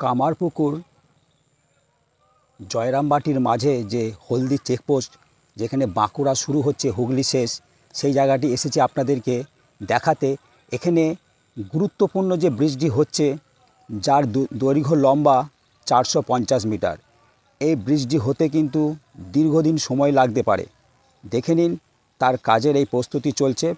কামারপুকুর জয়রামবাটির মাঝে যে হলদি চেকপোস্ট, যেখানে বাঁকুড়া শুরু হচ্ছে হুগলি শেষ, সেই জায়গাটি এসেছে আপনাদেরকে দেখাতে। এখানে গুরুত্বপূর্ণ যে ব্রিজটি হচ্ছে, যার দৈর্ঘ্য লম্বা 450 মিটার। এই ব্রিজটি হতে কিন্তু দীর্ঘদিন সময় লাগতে পারে। দেখে নিন, তার কাজের এই প্রস্তুতি চলছে।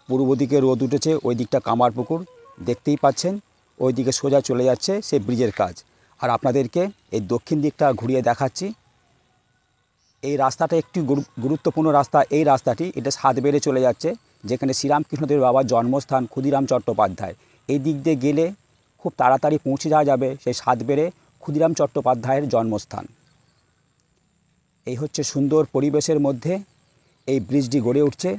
পূর্ব দিকে রোদ উঠেছে, ওই দিকটা কামারপুকুর দেখতেই পাচ্ছেন, ওই দিকে সোজা চলে যাচ্ছে সেই ব্রিজের কাজ। আর আপনাদেরকে এই দক্ষিণ দিকটা ঘুরিয়ে দেখাচ্ছি। এই রাস্তাটা একটি গুরুত্বপূর্ণ রাস্তা। এই রাস্তাটি এটা সাতবেড়ে চলে যাচ্ছে, যেখানে শ্রীরামকৃষ্ণদেব বাবার জন্মস্থান ক্ষুদিরাম চট্টোপাধ্যায়। এই দিক দিয়ে গেলে খুব তাড়াতাড়ি পৌঁছে যাওয়া যাবে সেই সাতবেড়ে ক্ষুদিরাম চট্টোপাধ্যায়ের জন্মস্থান। এই হচ্ছে সুন্দর পরিবেশের মধ্যে এই ব্রিজটি গড়ে উঠছে।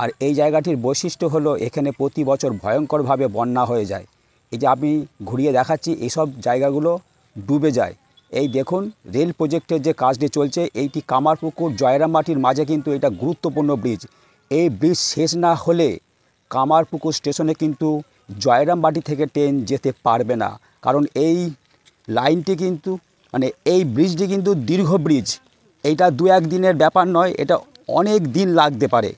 আর এই জায়গাটির বৈশিষ্ট্য হলো, এখানে প্রতি বছর ভয়ঙ্করভাবে বন্যা হয়ে যায়। এই যে আমি ঘুরিয়ে দেখাচ্ছি, এইসব জায়গাগুলো ডুবে যায়। এই দেখুন, রেল প্রজেক্টের যে কাজটি চলছে, এইটি কামারপুকুর জয়রামবাটির মাঝে কিন্তু এটা গুরুত্বপূর্ণ ব্রিজ। এই ব্রিজ শেষ না হলে কামারপুকুর স্টেশনে কিন্তু জয়রামবাটি থেকে ট্রেন যেতে পারবে না। কারণ এই লাইনটি কিন্তু এই ব্রিজটি কিন্তু দীর্ঘ ব্রিজ। এইটা দু এক দিনের ব্যাপার নয়, এটা অনেক দিন লাগতে পারে,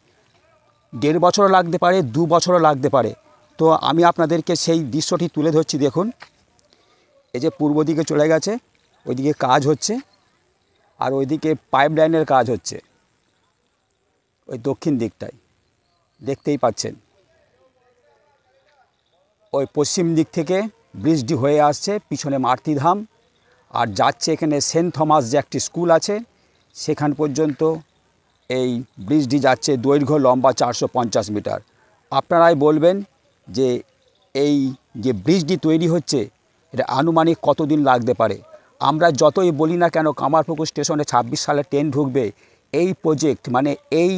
1.5 বছরও লাগতে পারে, 2 বছরও লাগতে পারে। তো আমি আপনাদেরকে সেই দৃশ্যটি তুলে ধরছি। দেখুন, এই যে পূর্ব দিকে চলে গেছে, ওইদিকে কাজ হচ্ছে, আর ওইদিকে পাইপ লাইনের কাজ হচ্ছে ওই দক্ষিণ দিকটায়, দেখতেই পাচ্ছেন। ওই পশ্চিম দিক থেকে ব্রিজটি হয়ে আসছে, পিছনে মাতৃধাম, আর যাচ্ছে এখানে সেন্ট থমাস যে একটি স্কুল আছে, সেখান পর্যন্ত এই ব্রিজটি যাচ্ছে। দৈর্ঘ্য লম্বা 450 মিটার। আপনারাই বলবেন যে এই যে ব্রিজটি তৈরি হচ্ছে, এটা আনুমানিক কতদিন লাগতে পারে। আমরা যতই বলি না কেন কামারপুকুর স্টেশনে 26 সালে ট্রেন ঢুকবে, এই প্রজেক্ট এই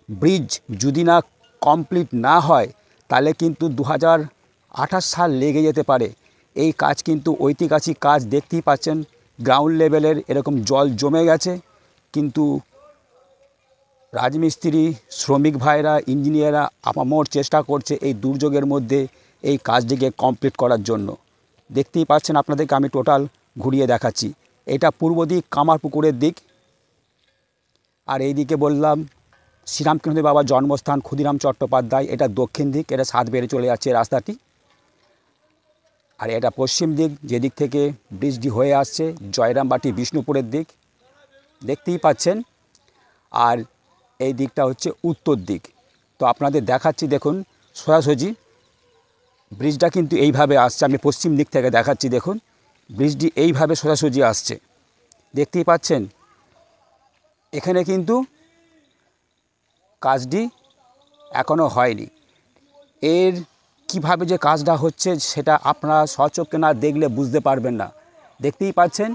ব্রিজ যদি না কমপ্লিট না হয়, তাহলে কিন্তু 2028 সাল লেগে যেতে পারে। এই কাজ কিন্তু ঐতিহাসিক কাজ, দেখতেই পাচ্ছেন গ্রাউন্ড লেভেলের এরকম জল জমে গেছে, কিন্তু রাজমিস্ত্রি, শ্রমিক ভাইরা, ইঞ্জিনিয়াররা আপামর চেষ্টা করছে এই দুর্যোগের মধ্যে এই কাজটিকে কমপ্লিট করার জন্য। দেখতেই পাচ্ছেন, আপনাদেরকে আমি টোটাল ঘুরিয়ে দেখাচ্ছি। এটা পূর্ব দিক কামারপুকুরের দিক, আর এই দিকে বললাম শ্রীরামকৃষ্ণদেব বাবার জন্মস্থান ক্ষুদিরাম চট্টোপাধ্যায়। এটা দক্ষিণ দিক, এটা সাতবেড়ে চলে যাচ্ছে রাস্তাটি। আর এটা পশ্চিম দিক, যেদিক থেকে ব্রিজটি হয়ে আসছে জয়রামবাটি বিষ্ণুপুরের দিক, দেখতেই পাচ্ছেন। আর এই দিকটা হচ্ছে উত্তর দিক। তো আপনাদের দেখাচ্ছি, দেখুন সোজাসুজি ব্রিজটা কিন্তু এইভাবে আসছে। আমি পশ্চিম দিক থেকে দেখাচ্ছি, দেখুন ব্রিজটি এইভাবে সোজাসুজি আসছে, দেখতেই পাচ্ছেন। এখানে কিন্তু কাজটি এখনও হয়নি। এর কিভাবে যে কাজটা হচ্ছে, সেটা আপনারা স্বচক্ষে না দেখলে বুঝতে পারবেন না। দেখতেই পাচ্ছেন,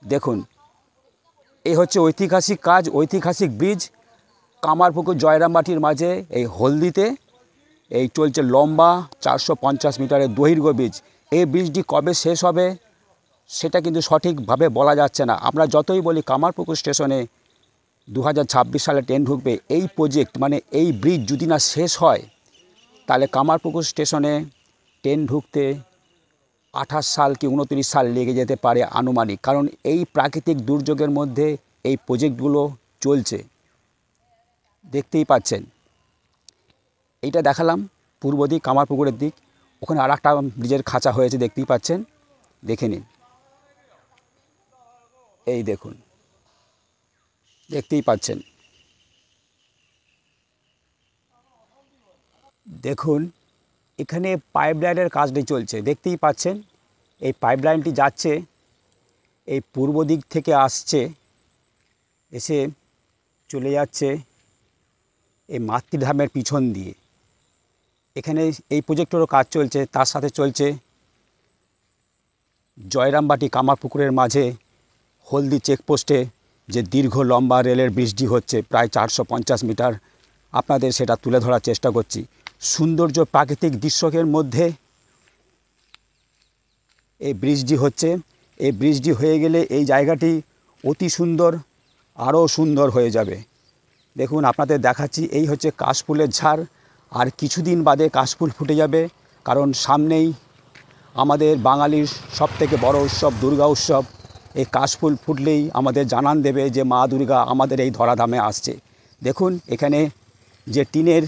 দেখুন এই হচ্ছে ঐতিহাসিক কাজ, ঐতিহাসিক ব্রিজ কামারপুকুর জয়রামবাটির মাঝে এই হলদিতে। এই চলছে লম্বা 450 মিটারের দৈর্ঘ্য ব্রিজ। এই ব্রিজটি কবে শেষ হবে সেটা কিন্তু সঠিকভাবে বলা যাচ্ছে না। আমরা যতই বলি কামারপুকুর স্টেশনে 2026 সালে ট্রেন ঢুকবে, এই প্রজেক্ট এই ব্রিজ যদি না শেষ হয়, তাহলে কামারপুকুর স্টেশনে ট্রেন ঢুকতে 28 সাল কি 29 সাল লেগে যেতে পারে আনুমানিক। কারণ এই প্রাকৃতিক দুর্যোগের মধ্যে এই প্রজেক্টগুলো চলছে, দেখতেই পাচ্ছেন। এইটা দেখালাম পূর্ব দিক কামারপুকুরের দিক। ওখানে আর একটা ব্রিজের খাঁচা হয়েছে, দেখতেই পাচ্ছেন, দেখে নিন। এই দেখুন, দেখতেই পাচ্ছেন। দেখুন এখানে পাইপ লাইনের কাজটি চলছে, দেখতেই পাচ্ছেন। এই পাইপ লাইনটি যাচ্ছে, এই পূর্ব দিক থেকে আসছে, এসে চলে যাচ্ছে এই মাতৃধামের পিছন দিয়ে। এখানে এই প্রজেক্টেরও কাজ চলছে, তার সাথে চলছে জয়রামবাটি কামারপুকুরের মাঝে হলদি চেকপোস্টে যে দীর্ঘ লম্বা রেলের ব্রিজটি হচ্ছে, প্রায় 450 মিটার। আপনাদের সেটা তুলে ধরার চেষ্টা করছি। সৌন্দর্য প্রাকৃতিক দৃশ্যের মধ্যে এই ব্রিজটি হচ্ছে। এই ব্রিজটি হয়ে গেলে এই জায়গাটি অতি সুন্দর, আরও সুন্দর হয়ে যাবে। দেখুন আপনাদের দেখাচ্ছি, এই হচ্ছে কাশফুলের ঝাড়। আর কিছুদিন বাদে কাশফুল ফুটে যাবে, কারণ সামনেই আমাদের বাঙালির সবথেকে বড় উৎসব দুর্গা উৎসব। এই কাশফুল ফুটলেই আমাদের জানান দেবে যে মা দুর্গা আমাদের এই ধরাধামে আসছে। দেখুন এখানে যে টিনের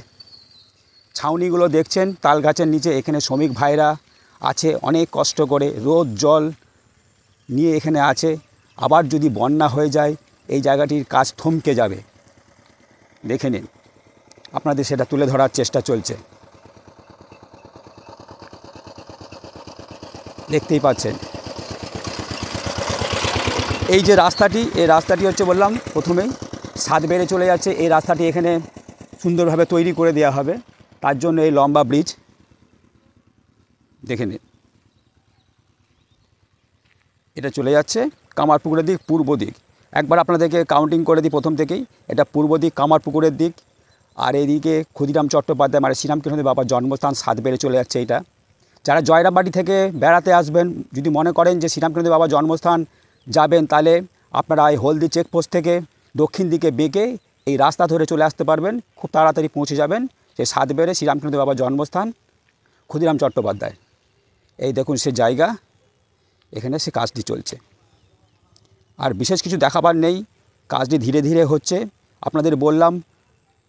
ছাউনিগুলো দেখছেন তাল গাছের নিচে, এখানে শ্রমিক ভাইরা আছে অনেক কষ্ট করে, রোদ জল নিয়ে এখানে আছে। আবার যদি বন্যা হয়ে যায় এই জায়গাটির কাজ থমকে যাবে। দেখে নিন, আপনাদের সেটা তুলে ধরার চেষ্টা চলছে, দেখতেই পাচ্ছেন। এই যে রাস্তাটি, এই রাস্তাটি হচ্ছে বললাম প্রথমেই ছাদ বেড়ে চলে যাচ্ছে। এই রাস্তাটি এখানে সুন্দরভাবে তৈরি করে দেওয়া হবে, তার জন্য এই লম্বা ব্রিজ। দেখে নিন, এটা চলে যাচ্ছে কামারপুকুরের দিক, পূর্ব দিক। একবার আপনাদেরকে কাউন্টিং করে দিই প্রথম থেকেই। এটা পূর্ব দিক কামারপুকুরের দিক, আর এইদিকে ক্ষুদিরাম চট্টোপাধ্যায় মানে শ্রীরামকৃষ্ণ বাবার জন্মস্থান ছাদ বেড়ে চলে যাচ্ছে এইটা। যারা জয়রামবাটি থেকে বেড়াতে আসবেন, যদি মনে করেন যে শ্রীরামকৃষ্ণ বাবার জন্মস্থান যাবেন, তাহলে আপনারা এই হলদি চেকপোস্ট থেকে দক্ষিণ দিকে বেঁকে এই রাস্তা ধরে চলে আসতে পারবেন, খুব তাড়াতাড়ি পৌঁছে যাবেন সেই ছাদ বেড়ে শ্রীরামকৃষ্ণ বাবার জন্মস্থান ক্ষুদিরাম চট্টোপাধ্যায়। এই দেখুন সে জায়গা, এখানে সে কাজটি চলছে। আর বিশেষ কিছু দেখাবার নেই, কাজটি ধীরে ধীরে হচ্ছে। আপনাদের বললাম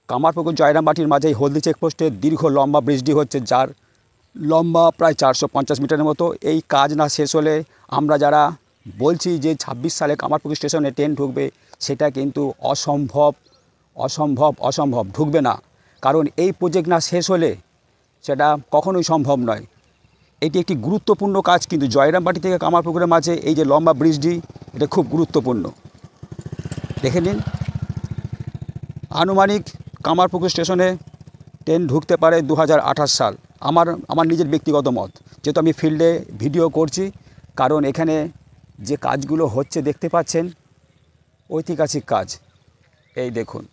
কামারপুকুর জয়রামবাটির মাঝে এই হলদি চেকপোস্টের দীর্ঘ লম্বা ব্রিজটি হচ্ছে, যার লম্বা প্রায় 450 মিটারের মতো। এই কাজ না শেষ হলে আমরা যারা বলছি যে 26 সালে কামারপুকুর স্টেশনে ট্রেন ঢুকবে, সেটা কিন্তু অসম্ভব অসম্ভব অসম্ভব, ঢুকবে না। কারণ এই প্রজেক্ট না শেষ হলে সেটা কখনোই সম্ভব নয়। এটি একটি গুরুত্বপূর্ণ কাজ, কিন্তু জয়রামবাটি থেকে কামারপুকুরের মাঝে এই যে লম্বা ব্রিজটি, এটা খুব গুরুত্বপূর্ণ। দেখে নিন, আনুমানিক কামারপুকুর স্টেশনে ট্রেন ঢুকতে পারে 2028 সাল। আমার নিজের ব্যক্তিগত মত, যেহেতু আমি ফিল্ডে ভিডিও করছি। কারণ এখানে যে কাজগুলো হচ্ছে দেখতে পাচ্ছেন, ঐতিহাসিক কাজ। এই দেখুন,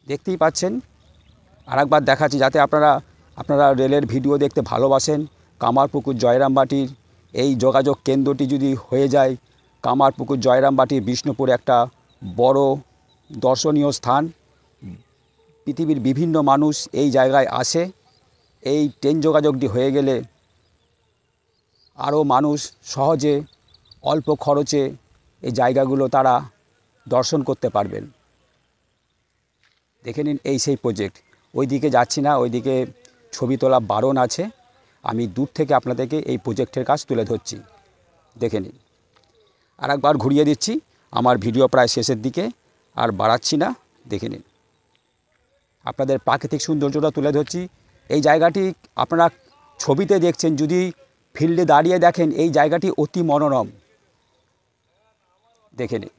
দেখতেই পাচ্ছেন। আরেকবার দেখাচ্ছি যাতে আপনারা রেলের ভিডিও দেখতে ভালোবাসেন। কামারপুকুর জয়রামবাটির এই যোগাযোগ কেন্দ্রটি যদি হয়ে যায়, কামারপুকুর জয়রামবাটি বিষ্ণুপুর একটা বড় দর্শনীয় স্থান। পৃথিবীর বিভিন্ন মানুষ এই জায়গায় আসে। এই ট্রেন যোগাযোগটি হয়ে গেলে আরও মানুষ সহজে অল্প খরচে এই জায়গাগুলো তারা দর্শন করতে পারবেন। দেখে নিন, এই সেই প্রজেক্ট। ওইদিকে যাচ্ছি না, ওইদিকে ছবি তোলা বারণ আছে। আমি দূর থেকে আপনাদেরকে এই প্রজেক্টের কাজ তুলে ধরছি, দেখে নিন। আর একবার ঘুরিয়ে দিচ্ছি, আমার ভিডিও প্রায় শেষের দিকে, আর বাড়াচ্ছি না। দেখে নিন, আপনাদের প্রাকৃতিক সৌন্দর্যটা তুলে ধরছি। এই জায়গাটি আপনারা ছবিতে দেখছেন, যদি ফিল্ডে দাঁড়িয়ে দেখেন এই জায়গাটি অতি মনোরম। দেখে নিন,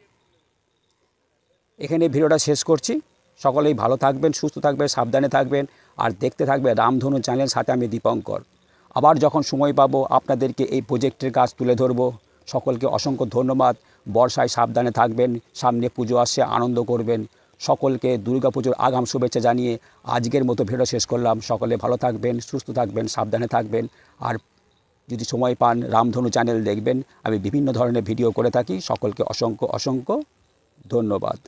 এখানে ভিডিওটা শেষ করছি। সকলেই ভালো থাকবেন, সুস্থ থাকবেন, সাবধানে থাকবেন, আর দেখতে থাকবে রামধনু চ্যানেল। সাথে আমি দীপঙ্কর। আবার যখন সময় পাবো আপনাদেরকে এই প্রজেক্টের কাজ তুলে ধরবো। সকলকে অসংখ্য ধন্যবাদ। বর্ষায় সাবধানে থাকবেন, সামনে পুজো আসছে, আনন্দ করবেন। সকলকে দুর্গাপুজোর আগাম শুভেচ্ছা জানিয়ে আজকের মতো ভিডিও শেষ করলাম। সকলে ভালো থাকবেন, সুস্থ থাকবেন, সাবধানে থাকবেন। আর যদি সময় পান রামধনু চ্যানেল দেখবেন, আমি বিভিন্ন ধরনের ভিডিও করে থাকি। সকলকে অসংখ্য অসংখ্য ধন্যবাদ।